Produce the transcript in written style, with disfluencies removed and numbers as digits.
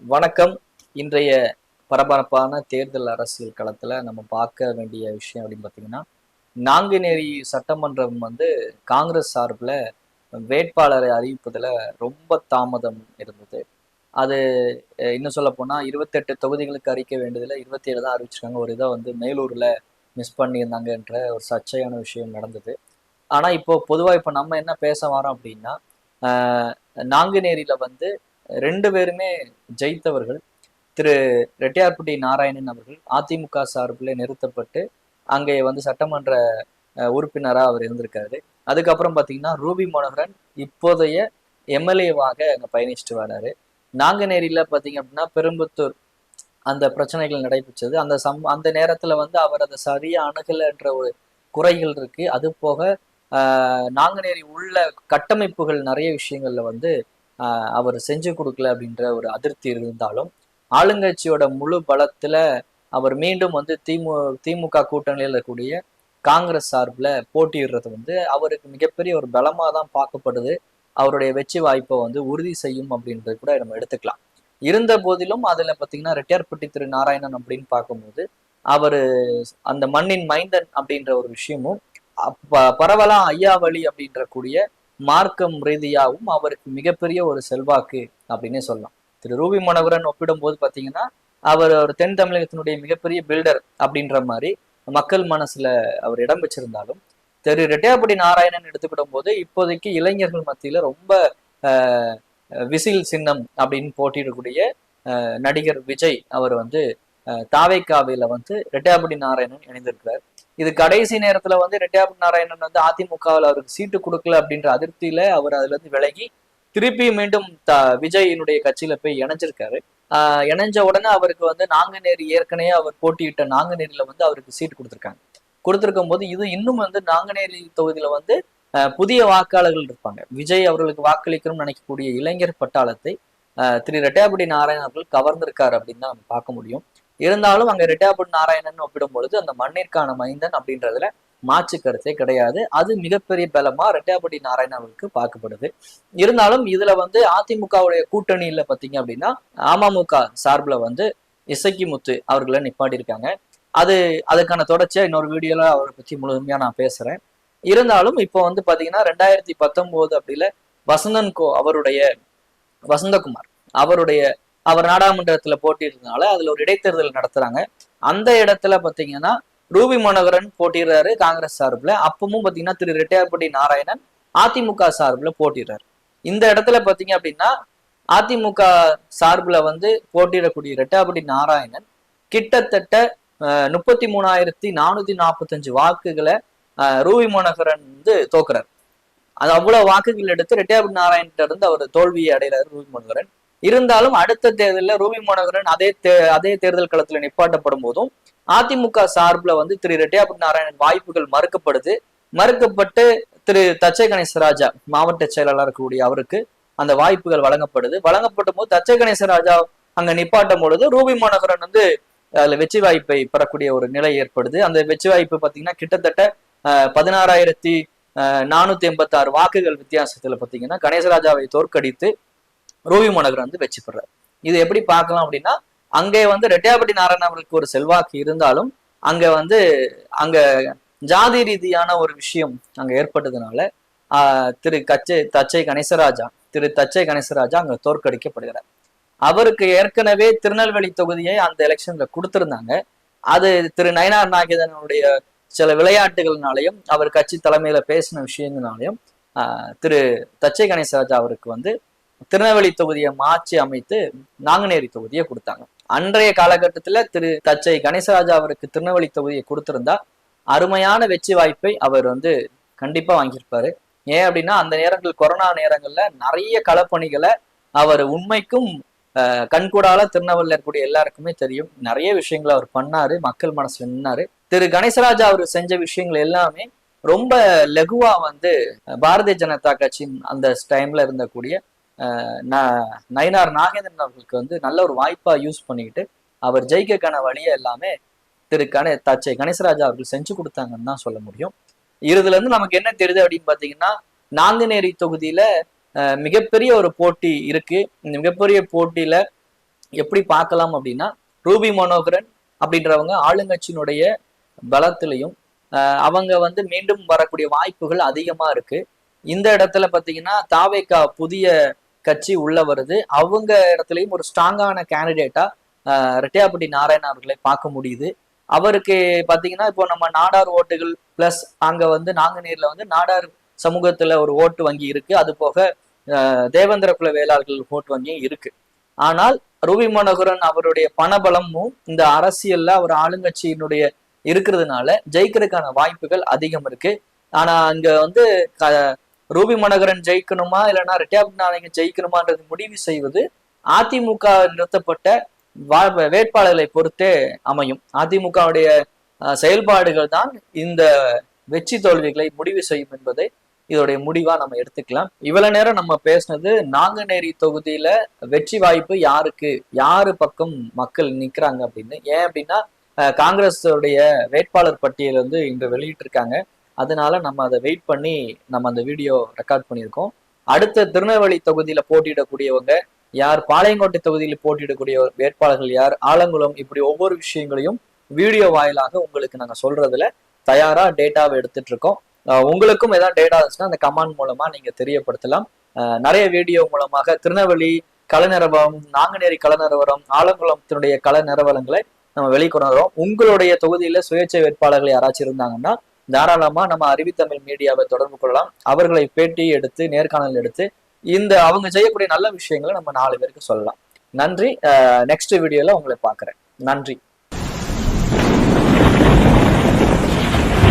வணக்கம். இன்றைய பரபரப்பான தேர்தல் அரசியல் களத்துல நம்ம பார்க்க வேண்டிய விஷயம் அப்படின்னு பார்த்தீங்கன்னா, நாங்குநேரி சட்டமன்றம் காங்கிரஸ் சார்பில் வேட்பாளரை அறிவிப்பதில் ரொம்ப தாமதம் இருந்தது. அது இன்னும் சொல்ல போனா 28 தொகுதிகளுக்கு அறிவிக்க வேண்டியதுல 27 தான் அறிவிச்சிருக்காங்க. ஒரு இதை மேலூர்ல மிஸ் பண்ணியிருந்தாங்கன்ற ஒரு சர்ச்சையான விஷயம் நடந்தது. ஆனா இப்போ பொதுவா இப்ப நம்ம என்ன பேச வரோம் அப்படின்னா, ஆஹ் நாங்குநேரியில 2 பேருமே ஜெயித்தவர்கள். திரு ரெட்டியார்பட்டி நாராயணன் அவர்கள் அதிமுக சார்பில் நிறுத்தப்பட்டு அங்கே சட்டமன்ற உறுப்பினரா அவர் இருந்திருக்காரு. அதுக்கப்புறம் பாத்தீங்கன்னா ரூபி மனோகரன் இப்போதைய எம்எல்ஏவாக அங்க பயணிச்சுட்டு வராரு. நாங்குநேரியில பாத்தீங்க அப்படின்னா பெரும்புத்தூர் அந்த பிரச்சனைகள் நடைபெற்றது. அந்த நேரத்துல அவர் அதை சரியா அணுகலைன்ற ஒரு குறைகள் இருக்கு. அது போக நாங்குநேரி உள்ள கட்டமைப்புகள் நிறைய விஷயங்கள்ல அவர் செஞ்சு கொடுக்கல அப்படின்ற ஒரு அதிருப்தி இருந்தாலும், ஆளுங்கட்சியோட முழு பலத்துல அவர் மீண்டும் திமுக கூட்டணியில் இருக்கக்கூடிய காங்கிரஸ் சார்பில் போட்டியிடுறது அவருக்கு மிகப்பெரிய ஒரு பலமா தான் பார்க்கப்படுது. அவருடைய வெற்றி வாய்ப்பை உறுதி செய்யும் அப்படின்றது கூட நம்ம எடுத்துக்கலாம். இருந்த போதிலும் அதுல பாத்தீங்கன்னா ரெட்டியார்பட்டி திரு நாராயணன் அப்படின்னு பார்க்கும்போது அவரு அந்த மண்ணின் மைந்தன் அப்படின்ற ஒரு விஷயமும் பரவலா ஐயாவளி அப்படின்ற கூடிய மார்க்கம் ரீதியாகவும் அவருக்கு மிகப்பெரிய ஒரு செல்வாக்கு அப்படின்னே சொல்லலாம். திரு ரூபி மனோகரன் ஒப்பிடும் போது பாத்தீங்கன்னா அவர் ஒரு தென் தமிழகத்தினுடைய மிகப்பெரிய பில்டர் அப்படின்ற மாதிரி மக்கள் மனசுல அவர் இடம் வச்சிருந்தாலும், திரு ரெட்டியார்பட்டி நாராயணன் எடுத்துக்கிடும் போது இப்போதைக்கு இளைஞர்கள் மத்தியில ரொம்ப விசில் சின்னம் அப்படின்னு போட்டியிடக்கூடிய நடிகர் விஜய் அவர் தாவைக்காவில ரெட்டியார்பட்டி நாராயணன் இணைந்திருக்கிறார். இது கடைசி நேரத்துல ரெட்டியார்பட்டி நாராயணன் அதிமுகவில் அவருக்கு சீட்டு கொடுக்கல அப்படின்ற அதிருப்தியில அவர் அதுல இருந்து விலகி திருப்பி மீண்டும் விஜயினுடைய கட்சியில போய் இணைஞ்சிருக்காரு. இணைஞ்ச உடனே அவருக்கு நாங்குநேரி ஏற்கனவே அவர் போட்டியிட்ட நாங்குநேரியில அவருக்கு சீட்டு கொடுத்துருக்காங்க. கொடுத்துருக்கும் போது இது இன்னும் நாங்குநேரி தொகுதியில புதிய வாக்காளர்கள் இருப்பாங்க. விஜய் அவர்களுக்கு வாக்களிக்கணும்னு நினைக்கக்கூடிய இளைஞர் பட்டாளத்தை திரு ரெட்டியார்பட்டி நாராயணன் அவர்கள் கவர்ந்திருக்காரு அப்படின்னு தான் பார்க்க முடியும். இருந்தாலும் அங்க ரெட்டியார்பட்டி நாராயணன் ஒப்பிடும் பொழுது அந்த மண்ணிற்கான மைந்தன் அப்படின்றதுல மாற்று கருத்தே கிடையாது. அது மிகப்பெரிய பலமா ரெட்டியார்பட்டி நாராயணன் அவர்களுக்கு பார்க்கப்படுது. இருந்தாலும் இதுல அதிமுகவுடைய கூட்டணியில பாத்தீங்க அப்படின்னா அமமுக சார்பில் இசக்கி முத்து அவர்களை நிப்பாட்டி இருக்காங்க. அதுக்கான தொடர்ச்சியா இன்னொரு வீடியோல அவரை பத்தி முழுமையா நான் பேசுறேன். இருந்தாலும் இப்போ பாத்தீங்கன்னா 2019 அப்படில வசந்தன் கோ அவருடைய வசந்தகுமார் அவருடைய அவர் நாடாளுமன்றத்துல போட்டியிருந்தனால அதுல ஒரு இடைத்தேர்தல் நடத்துறாங்க. அந்த இடத்துல பாத்தீங்கன்னா ரூபி மனோகரன் போட்டிடுறாரு காங்கிரஸ் சார்பில். அப்பவும் பாத்தீங்கன்னா திரு ரெட்டியார்பட்டி நாராயணன் அதிமுக சார்பில் போட்டிடுறாரு. இந்த இடத்துல பாத்தீங்க அப்படின்னா அதிமுக சார்பில் போட்டியிடக்கூடிய ரெட்டியார்பட்டி நாராயணன் கிட்டத்தட்ட 33,445 வாக்குகளை ரூபி மனோகரன் தோக்குறாரு. அது அவ்வளவு வாக்குகள் எடுத்து ரெட்டியார்பட்டி நாராயணன் இருந்து அவர் தோல்வியை அடைகிறார் ரூபி மனோகரன். இருந்தாலும் அடுத்த தேர்தலில் ரூபி மனோகரன் அதே தேர்தல் களத்துல நிப்பாட்டப்படும் போதும் அதிமுக சார்பில் திரு ரெட்டியார்பட்டி நாராயணன் வாய்ப்புகள் மறுக்கப்பட்டு திரு தச்சை கணேசராஜா மாவட்ட செயலாளர் கூடிய அவருக்கு அந்த வாய்ப்புகள் வழங்கப்படும் போது தச்சை கணேசராஜா அங்க நிப்பாட்டும் பொழுது ரூபி மனோகரன் அதுல வெற்றி வாய்ப்பை பெறக்கூடிய ஒரு நிலை ஏற்படுது. அந்த வெற்றி வாய்ப்பு பாத்தீங்கன்னா கிட்டத்தட்ட 16,486 வாக்குகள் வித்தியாசத்துல பாத்தீங்கன்னா கணேசராஜாவை தோற்கடித்து ரூபி மனோகரன் வெற்றி பெறார். இது எப்படி பார்க்கலாம் அப்படின்னா அங்கே ரெட்டியார்பட்டி நாராயணன் அவர்களுக்கு ஒரு செல்வாக்கு இருந்தாலும் அங்க அங்க ஜாதி ரீதியான ஒரு விஷயம் அங்க ஏற்பட்டதுனால திரு தச்சை கணேசராஜா அங்க தோற்கடிக்கப்படுகிறார். அவருக்கு ஏற்கனவே திருநெல்வேலி தொகுதியை அந்த எலெக்ஷன்ல கொடுத்திருந்தாங்க. அது திரு நயினார் நாகேந்திரனுடைய சில விளையாட்டுகள்னாலையும் அவர் கட்சி தலைமையில பேசின விஷயங்கள்னாலையும் திரு தச்சை கணேசராஜா அவருக்கு திருநெல்வேலி தொகுதியை மாற்றி அமைத்து நாங்குநேரி தொகுதியை கொடுத்தாங்க. அன்றைய காலகட்டத்துல திரு தச்சை கணேசராஜா அவருக்கு திருநெல்வேலி தொகுதியை கொடுத்திருந்தா அருமையான வெற்றி வாய்ப்பை அவர் கண்டிப்பா வாங்கியிருப்பாரு. ஏன் அப்படின்னா அந்த நேரங்கள் கொரோனா நேரங்கள்ல நிறைய களப்பணிகளை அவர் உண்மைக்கும் கண்கூடால திருநெல்வேலியில் இருக்கக்கூடிய எல்லாருக்குமே தெரியும். நிறைய விஷயங்களை அவர் பண்ணாரு, மக்கள் மனசுல நின்னாரு. திரு கணேசராஜா அவர் செஞ்ச விஷயங்கள் எல்லாமே ரொம்ப லகுவா பாரதிய ஜனதா கட்சியின் அந்த டைம்ல இருந்தக்கூடிய நயினார் நாகேந்திரன் அவர்களுக்கு நல்ல ஒரு வாய்ப்பா யூஸ் பண்ணிக்கிட்டு அவர் ஜெயிக்கக்கான வழியை எல்லாமே திரு தச்சை கணேசராஜா அவர்கள் செஞ்சு கொடுத்தாங்கன்னு தான் சொல்ல முடியும். இதுல இருந்து நமக்கு என்ன தெரியுது அப்படின்னு பாத்தீங்கன்னா நாங்குநேரி தொகுதியில மிகப்பெரிய ஒரு போட்டி இருக்கு. இந்த மிகப்பெரிய போட்டியில எப்படி பார்க்கலாம் அப்படின்னா, ரூபி மனோகரன் அப்படின்றவங்க ஆளுங்கட்சியினுடைய பலத்திலையும் அவங்க வந்து மீண்டும் வரக்கூடிய வாய்ப்புகள் அதிகமா இருக்கு. இந்த இடத்துல பாத்தீங்கன்னா தாவேகா புதிய கட்சி உள்ள வருது. அவங்க இடத்துலயும் ஒரு ஸ்ட்ராங்கான கேண்டிடேட்டா ரெட்டியாப்பட்டி நாராயணன் அவர்களை பார்க்க முடியுது. அவருக்கு பாத்தீங்கன்னா இப்போ நம்ம நாடார் ஓட்டுகள் பிளஸ் அங்க வந்து நாங்குநேர்ல வந்து நாடார் சமூகத்துல ஒரு ஓட்டு வங்கி இருக்கு. அது போக தேவேந்திர குல வேளாளர்கள் ஓட்டு வங்கியும் இருக்கு. ஆனால் ரூபி மனோகரன் அவருடைய பணபலமும் இந்த அரசியல்ல அவர் ஆளுங்கட்சியினுடைய இருக்கிறதுனால ஜெயிக்கிறதுக்கான வாய்ப்புகள் அதிகம் இருக்கு. ஆனா அங்க வந்து ரூபி மனோகரன் ஜெயிக்கணுமா இல்லைன்னா ரெட்டியாப்பட்டி நாராயணன் ஜெயிக்கணுமான்றது முடிவு செய்வது அதிமுக நிறுத்தப்பட்ட வேட்பாளர்களை பொறுத்தே அமையும். அதிமுகவுடைய செயல்பாடுகள் தான் இந்த வெற்றி தோல்விகளை முடிவு செய்யும் என்பதை இதோடைய முடிவா நம்ம எடுத்துக்கலாம். இவ்வளவு நேரம் நம்ம பேசினது நாங்குநேரி தொகுதியில வெற்றி வாய்ப்பு யாருக்கு, யாரு பக்கம் மக்கள் நிக்கிறாங்க அப்படின்னு. ஏன் அப்படின்னா காங்கிரஸ் உடைய வேட்பாளர் பட்டியல் வந்து இன்று வெளியிட்டிருக்காங்க. அதனால நம்ம அதை வெயிட் பண்ணி நம்ம அந்த வீடியோ ரெக்கார்ட் பண்ணியிருக்கோம். அடுத்த திருநெல்வேலி தொகுதியில போட்டியிடக்கூடியவங்க யார், பாளையங்கோட்டை தொகுதியில் போட்டியிடக்கூடிய வேட்பாளர்கள் யார், ஆலங்குளம், இப்படி ஒவ்வொரு விஷயங்களையும் வீடியோ வாயிலாக உங்களுக்கு நாங்க சொல்றதுல தயாரா டேட்டாவை எடுத்துட்டு இருக்கோம். உங்களுக்கும் ஏதாவது டேட்டா இருந்துச்சுன்னா அந்த கமெண்ட் மூலமா நீங்க தெரியப்படுத்தலாம். நிறைய வீடியோ மூலமாக திருநெல்வேலி கள நிரவரம், நாங்குநேரி கள நிரவரம், ஆலங்குளத்தினுடைய கள நிரவரங்களை நம்ம வெளிக்கொண்டு வரோம். உங்களுடைய தொகுதியில சுயேட்சை வேட்பாளர்கள் யாராச்சும் இருந்தாங்கன்னா தாராளமா நம்ம அறிவித்தமிழ் மீடியாவை தொடர்பு கொள்ளலாம். அவர்களை பேட்டி எடுத்து நேர்காணல் எடுத்து இந்த அவங்க செய்யக்கூடிய நல்ல விஷயங்களை நம்ம 4 பேருக்கு சொல்லலாம். நன்றி. நெக்ஸ்ட் வீடியோல உங்களை பார்க்குறேன். நன்றி.